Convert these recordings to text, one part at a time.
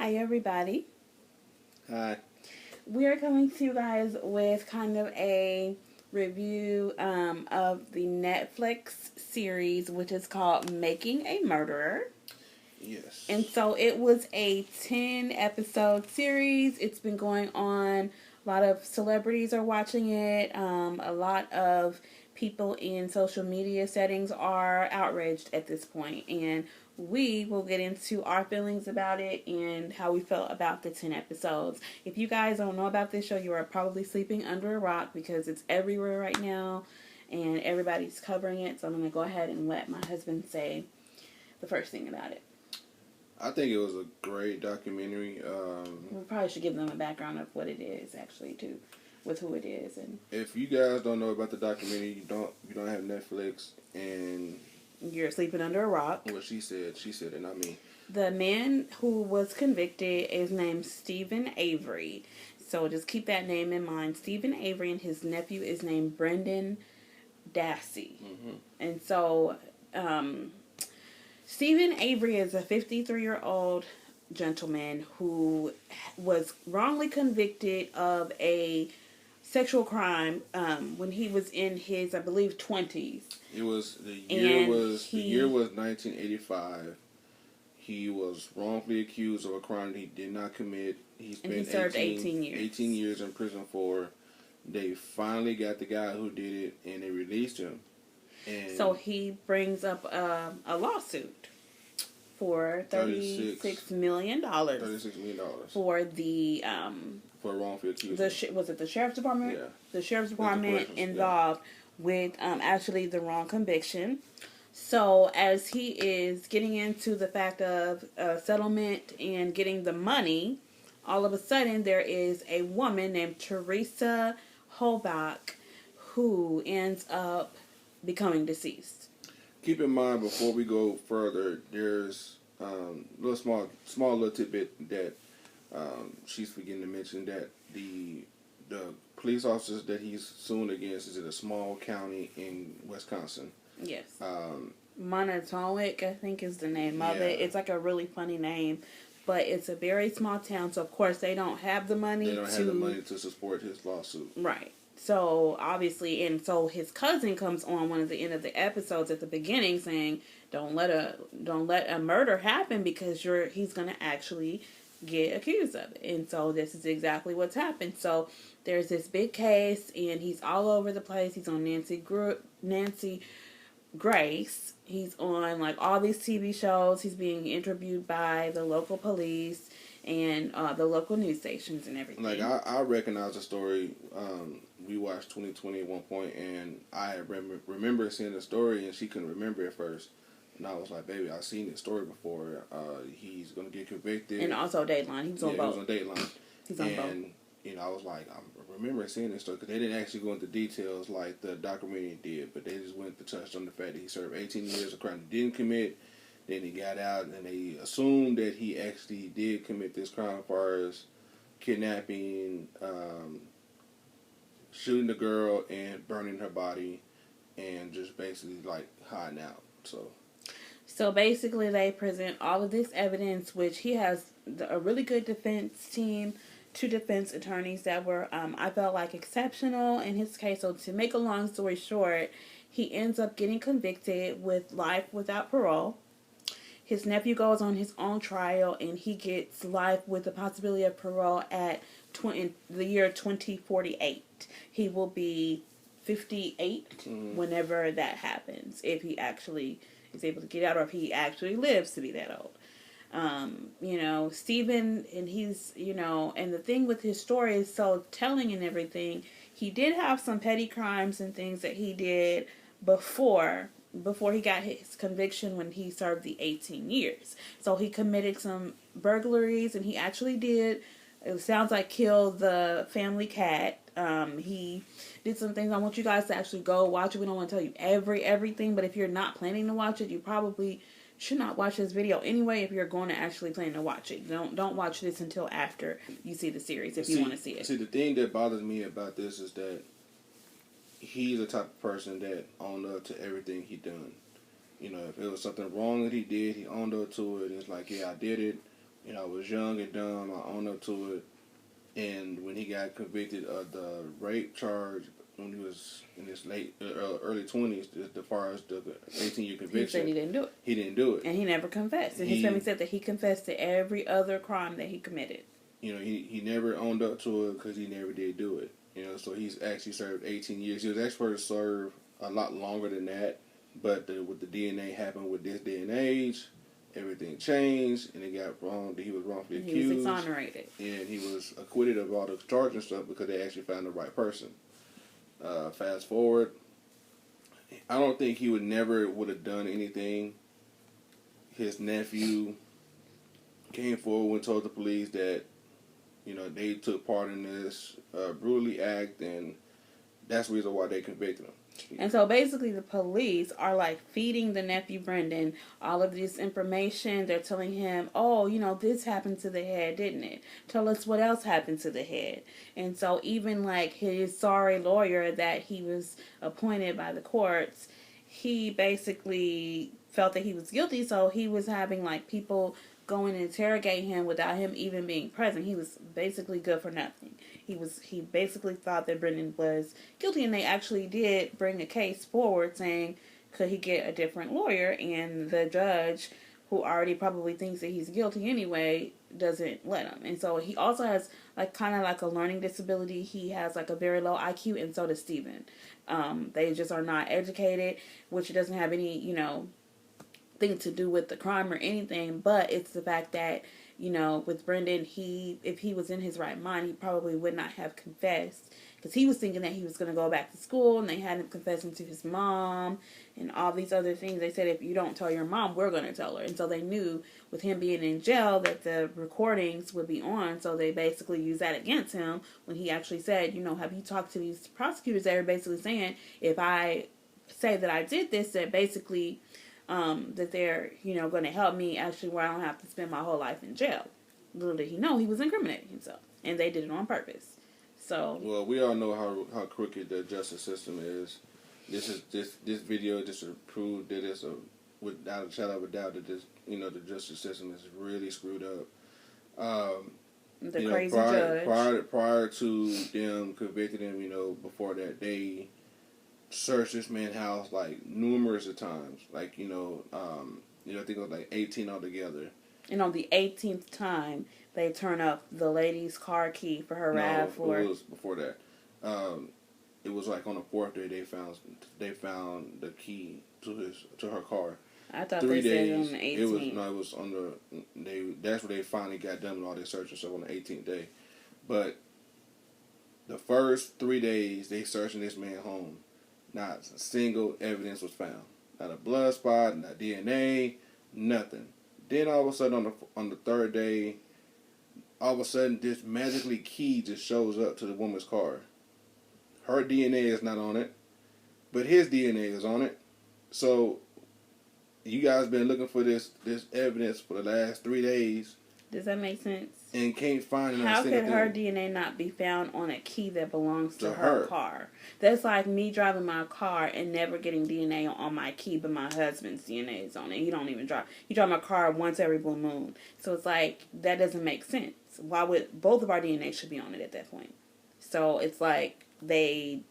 Hi, everybody. Hi. We're coming to you guys with kind of a review of the Netflix series, which is called Making a Murderer. Yes. And so it was a 10 episode series. It's been going on. A lot of celebrities are watching it. A lot of people in social media settings are outraged at this point. And we will get into our feelings about it and how we felt about the 10 episodes. If you guys don't know about this show, you are probably sleeping under a rock because it's everywhere right now and everybody's covering it. So I'm going to go ahead and let my husband say the first thing about it. I think it was a great documentary. We probably should give them a background of what it is, actually, too, with who it is. And if you guys don't know about the documentary, you don't have Netflix, and you're sleeping under a rock. What she said, and not me. The man who was convicted is named Steven Avery. So just keep that name in mind. Steven Avery, and his nephew is named Brendan Dassey. Mm-hmm. And so Steven Avery is a 53-year-old gentleman who was wrongly convicted of a sexual crime when he was in his, I believe, 20s. It was the year was 1985. He was wrongfully accused of a crime that he did not commit. He served 18 years. 18 years in prison for. They finally got the guy who did it, and they released him. And so he brings up a lawsuit for $36 million. $36 million for the for wrongful accusation. Was it the sheriff's department? Yeah, the sheriff's department involved with actually the wrong conviction. So as he is getting into the fact of settlement and getting the money, all of a sudden there is a woman named Teresa Holbach who ends up becoming deceased. Keep in mind, before we go further, there's little small little tidbit that she's forgetting to mention, that the police officers that he's suing against is in a small county in Wisconsin. Yes. Monatowic, I think, is the name of it. It's like a really funny name, but it's a very small town, so of course they don't have the money. They don't have the money to support his lawsuit. Right. So obviously, and so his cousin comes on one of the end of the episodes at the beginning saying, "Don't let a murder happen because he's gonna actually get accused of it." And so this is exactly what's happened. So there's this big case, and he's all over the place. He's on Nancy Grace. He's on like all these TV shows. He's being interviewed by the local police and the local news stations and everything. Like I recognize the story. We watched 2020 at one point, and I remember seeing the story, and she couldn't remember it first. And I was like, "Baby, I've seen this story before. He's gonna get convicted." And also Dateline. He was on both. He was on Dateline. He's on both. And I was like, I remember seeing this story because they didn't actually go into details like the documentary did, but they just went to touch on the fact that he served 18 years of crime he didn't commit. Then he got out, and they assumed that he actually did commit this crime as far as kidnapping, shooting the girl, and burning her body, and just basically like hiding out. So basically, they present all of this evidence, which he has a really good defense team, 2 defense attorneys that were, I felt like, exceptional in his case. So to make a long story short, he ends up getting convicted with life without parole. His nephew goes on his own trial, and he gets life with the possibility of parole at the year 2048. He will be 58 whenever that happens, if he actually is able to get out, or if he actually lives to be that old. Steven, and he's, and the thing with his story is so telling and everything. He did have some petty crimes and things that he did before he got his conviction when he served the 18 years. So he committed some burglaries, and he actually did, it sounds like, kill the family cat. He did some things. I want you guys to actually go watch it. We don't want to tell you everything, but if you're not planning to watch it, you probably should not watch this video anyway if you're going to actually plan to watch it. Don't watch this until after you see the series if you want to see it. See, the thing that bothers me about this is that he's the type of person that owned up to everything he done. If it was something wrong that he did, he owned up to it. It's like, yeah, I did it. You know, I was young and dumb. I owned up to it. And when he got convicted of the rape charge when he was in his early 20s, as far as the 18-year conviction, he said he didn't do it. He didn't do it, and he never confessed. And his family said that he confessed to every other crime that he committed. You know, he never owned up to it because he never did do it. You know, so he's actually served 18 years. He was actually supposed to serve a lot longer than that, but with the DNA happened with this day and age, everything changed, and it got wrong. He was wrongfully accused. He was exonerated. And he was acquitted of all the charges and stuff because they actually found the right person. Fast forward, I don't think he would have done anything. His nephew came forward and told the police that, you know, they took part in this brutally act, and that's the reason why they convicted him. And so basically the police are like feeding the nephew Brendan all of this information. They're telling him, oh, you know, this happened to the head, didn't it? Tell us what else happened to the head. And so even like his sorry lawyer that he was appointed by the courts, he basically felt that he was guilty. So he was having like people go and interrogate him without him even being present. He was basically good for nothing. He basically thought that Brendan was guilty, and they actually did bring a case forward saying, could he get a different lawyer? And the judge, who already probably thinks that he's guilty anyway, doesn't let him. And so he also has like kind of like a learning disability. He has like a very low IQ, and so does Steven. They just are not educated, which doesn't have any, you know, thing to do with the crime or anything, but it's the fact that, you know, with Brendan, if he was in his right mind, he probably would not have confessed, because he was thinking that he was going to go back to school, and they had him confessing to his mom and all these other things. They said, if you don't tell your mom, we're going to tell her. And so they knew with him being in jail that the recordings would be on, so they basically used that against him when he actually said, you know, have you talked to these prosecutors that are basically saying, if I say that I did this, that basically that they're, you know, going to help me actually where I don't have to spend my whole life in jail. Little did he know he was incriminating himself, and they did it on purpose. So, well, we all know how crooked the justice system is. This video just to prove that it's without a shadow of a doubt that this, you know, the justice system is really screwed up. The crazy judge. Prior to them convicting him, you know, before that, they searched this man's house like numerous of times. Like, you know, I think it was like 18 altogether. And on the 18th time, they turn up the lady's car key for her RAV4. It was before that. It was like on the 4th day they found the key to her car. I thought 3 days, said on the 18th. It was on that's where they finally got done with all their search and stuff on the 18th day. But the first 3 days they searching this man's home. Not a single evidence was found. Not a blood spot, not DNA, nothing. Then all of a sudden on the 3rd day, all of a sudden this magically key just shows up to the woman's car. Her DNA is not on it, but his DNA is on it. So you guys been looking for this evidence for the last 3 days. Does that make sense? And can't find it. How could her DNA not be found on a key that belongs to her car? That's like me driving my car and never getting DNA on my key, but my husband's DNA is on it. He don't even drive. He drives my car once every blue moon. So it's like, that doesn't make sense. Why would both of our DNA should be on it at that point? So it's like they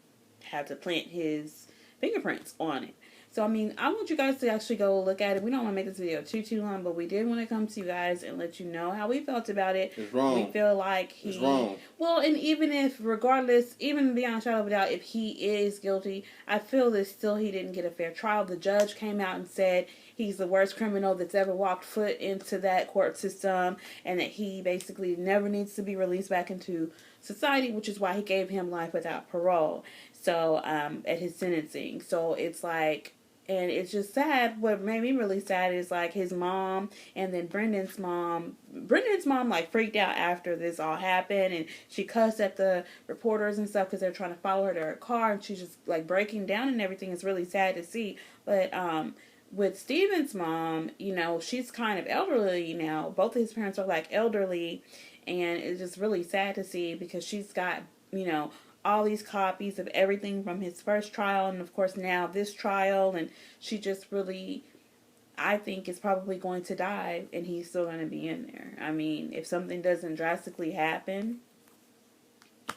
had to plant his fingerprints on it. So, I mean, I want you guys to actually go look at it. We don't want to make this video too long, but we did want to come to you guys and let you know how we felt about it. It's wrong. We feel like it's wrong. Well, and even if, regardless, even beyond shadow of a doubt, if he is guilty, I feel that still he didn't get a fair trial. The judge came out and said he's the worst criminal that's ever walked foot into that court system, and that he basically never needs to be released back into society, which is why he gave him life without parole. So, at his sentencing. So, it's like, and it's just sad. What made me really sad is like his mom and then Brendan's mom. Brendan's mom like freaked out after this all happened, and she cussed at the reporters and stuff because they're trying to follow her to her car, and she's just like breaking down and everything. It's really sad to see. But with Steven's mom, you know, she's kind of elderly now. Both of his parents are like elderly, and it's just really sad to see because she's got, you know, all these copies of everything from his first trial and of course now this trial, and she just really I think is probably going to die, and he's still going to be in there. I mean, if something doesn't drastically happen,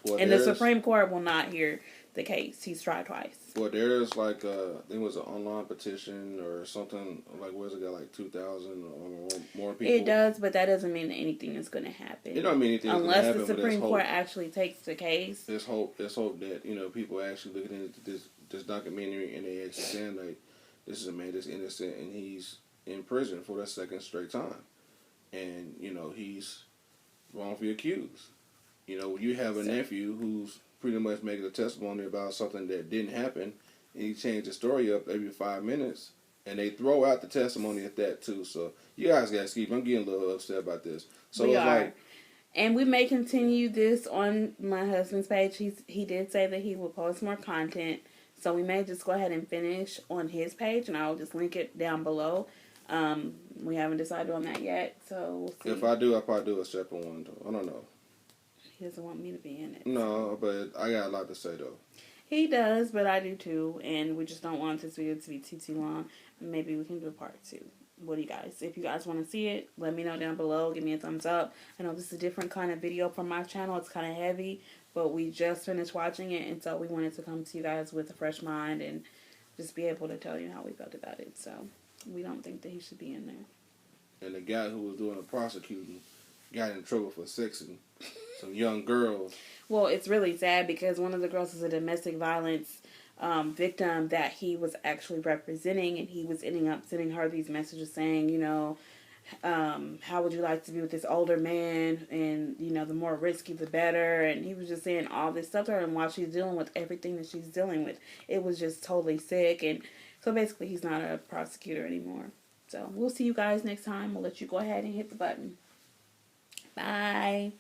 Well, and the there's Supreme Court will not hear the case. He's tried twice. well, there's like there was an online petition or something like where's it got like 2,000 or more people. It does, but that doesn't mean that anything is going to happen. It don't mean anything unless happen, the Supreme Court actually takes the case. Let's hope that people actually looking into this documentary and they actually saying like this is a man that's innocent and he's in prison for the second straight time, and he's wrongfully accused. When you have a nephew who's pretty much making a testimony about something that didn't happen, and he changed the story up every 5 minutes, and they throw out the testimony at that too. So you guys got to keep. I'm getting a little upset about this. So we it's are. like, and we may continue this on my husband's page. He did say that he will post more content, so we may just go ahead and finish on his page, and I'll just link it down below. We haven't decided on that yet, so we'll see. If I do, I'll probably do a separate one. I don't know. He doesn't want me to be in it. No, but I got a lot to say though. He does, but I do too, and we just don't want this video to be too long. Maybe we can do a part 2. What do you guys? If you guys want to see it, let me know down below. Give me a thumbs up. I know this is a different kind of video from my channel. It's kind of heavy, but we just finished watching it, and so we wanted to come to you guys with a fresh mind and just be able to tell you how we felt about it. So we don't think that he should be in there. And the guy who was doing the prosecuting got in trouble for sexing some young girls. Well, it's really sad because one of the girls is a domestic violence victim that he was actually representing, and he was ending up sending her these messages saying, how would you like to be with this older man, and the more risky the better, and he was just saying all this stuff to her, and while she's dealing with everything that she's dealing with, it was just totally sick. And so basically he's not a prosecutor anymore. So we'll see you guys next time. We'll let you go ahead and hit the button. Bye.